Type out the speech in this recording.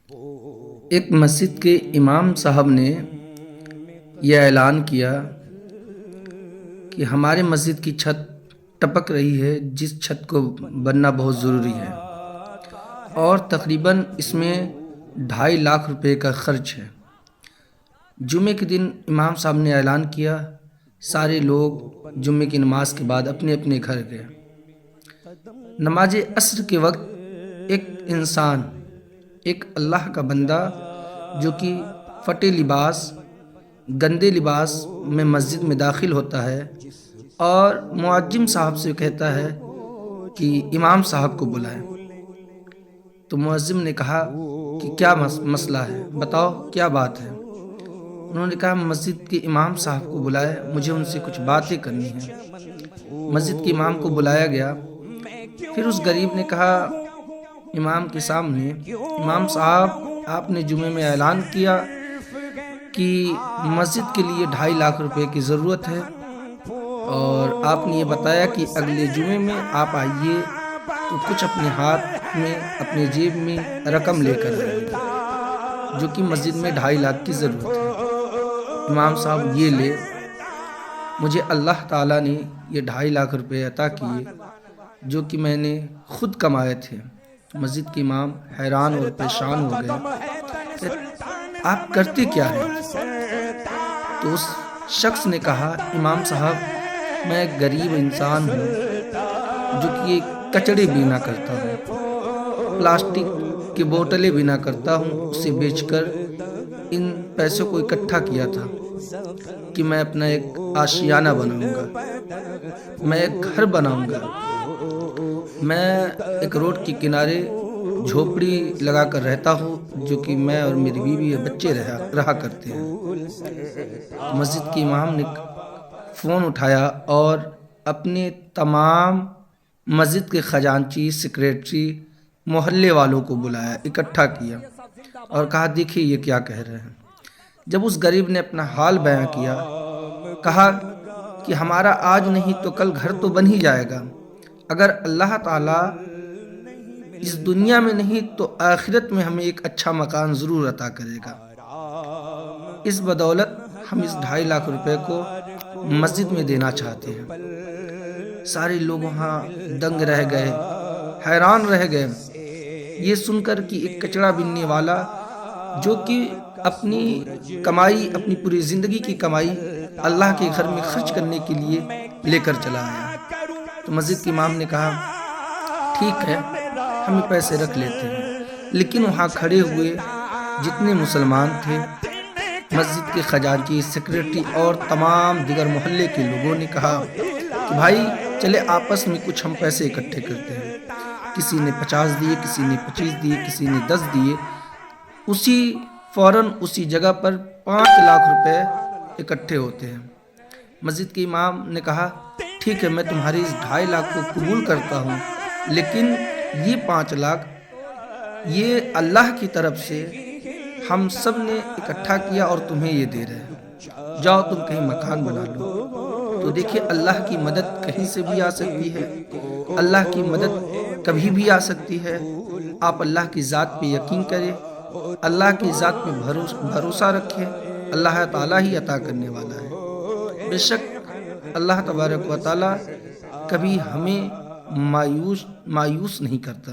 ایک مسجد کے امام صاحب نے یہ اعلان کیا کہ ہمارے مسجد کی چھت ٹپک رہی ہے، جس چھت کو بننا بہت ضروری ہے اور تقریباً اس میں 2.5 لاکھ روپے کا خرچ ہے۔ جمعے کے دن امام صاحب نے اعلان کیا، سارے لوگ جمعے کی نماز کے بعد اپنے اپنے گھر گئے۔ نماز عصر کے وقت ایک انسان، ایک اللہ کا بندہ جو کہ پھٹے لباس، گندے لباس میں مسجد میں داخل ہوتا ہے اور مؤذن صاحب سے کہتا ہے کہ امام صاحب کو بلائیں۔ تو مؤذن نے کہا کہ کیا مسئلہ ہے، بتاؤ کیا بات ہے۔ انہوں نے کہا مسجد کے امام صاحب کو بلائے، مجھے ان سے کچھ باتیں کرنی ہیں۔ مسجد کے امام کو بلایا گیا۔ پھر اس غریب نے کہا امام کے سامنے، امام صاحب آپ نے جمعے میں اعلان کیا کہ مسجد کے لیے 2.5 لاکھ روپے کی ضرورت ہے اور آپ نے یہ بتایا کہ اگلے جمعے میں آپ آئیے تو کچھ اپنے ہاتھ میں، اپنے جیب میں رقم لے کر آئیے جو کہ مسجد میں 2.5 لاکھ کی ضرورت ہے۔ امام صاحب یہ لے، مجھے اللہ تعالیٰ نے یہ 2.5 لاکھ روپے عطا کیے جو کہ میں نے خود کمائے تھے۔ مسجد کے امام حیران اور پریشان ہو گئے کہ آپ کرتے کیا ہیں؟ تو اس شخص نے کہا امام صاحب میں ایک غریب انسان ہوں جو کہ کچڑے بینا کرتا ہوں، پلاسٹک کی بوتلیں بینا کرتا ہوں، اسے بیچ کر ان پیسوں کو اکٹھا کیا تھا کہ میں اپنا ایک آشیانہ بناؤں گا، میں ایک گھر بناؤں گا، میں ایک روڈ کے کنارے جھوپڑی لگا کر رہتا ہوں جو کہ میں اور میری بیوی اور بچے رہا کرتے ہیں۔ مسجد کے امام نے فون اٹھایا اور اپنے تمام مسجد کے خزانچی، سیکریٹری، محلے والوں کو بلایا، اکٹھا کیا اور کہا دیکھیے یہ کیا کہہ رہے ہیں۔ جب اس غریب نے اپنا حال بیان کیا، کہا کہ ہمارا آج نہیں تو کل گھر تو بن ہی جائے گا، اگر اللہ تعالیٰ اس دنیا میں نہیں تو آخرت میں ہمیں ایک اچھا مکان ضرور عطا کرے گا۔ اس بدولت ہم اس 2.5 لاکھ روپے کو مسجد میں دینا چاہتے ہیں۔ سارے لوگ وہاں دنگ رہ گئے، حیران رہ گئے یہ سن کر کہ ایک کچڑا بننے والا جو کہ اپنی کمائی، اپنی پوری زندگی کی کمائی اللہ کے گھر میں خرچ کرنے کے لیے لے کر چلا آیا۔ تو مسجد کے امام نے کہا ٹھیک ہے ہم پیسے رکھ لیتے ہیں، لیکن وہاں کھڑے ہوئے جتنے مسلمان تھے، مسجد کے خزانچی، سیکریٹری اور تمام دیگر محلے کے لوگوں نے کہا کہ بھائی چلے آپس میں کچھ ہم پیسے اکٹھے کرتے ہیں۔ کسی نے 50 دیے، کسی نے 25 دیے، کسی نے 10 دیے۔ فوراً اسی جگہ پر 5 لاکھ روپے اکٹھے ہوتے ہیں۔ مسجد کے امام نے کہا ٹھیک ہے میں تمہاری اس 2.5 لاکھ کو قبول کرتا ہوں، لیکن یہ 5 لاکھ یہ اللہ کی طرف سے ہم سب نے اکٹھا کیا اور تمہیں یہ دے رہے ہیں، جاؤ تم کہیں مکان بنا لو۔ تو دیکھیے اللہ کی مدد کہیں سے بھی آ سکتی ہے، اللہ کی مدد کبھی بھی آ سکتی ہے۔ آپ اللہ کی ذات پہ یقین کریں، اللہ کی ذات پہ بھروسہ رکھیں، اللہ تعالیٰ ہی عطا کرنے والا ہے۔ بے شک اللہ تبارک و تعالیٰ کبھی ہمیں مایوس نہیں کرتا۔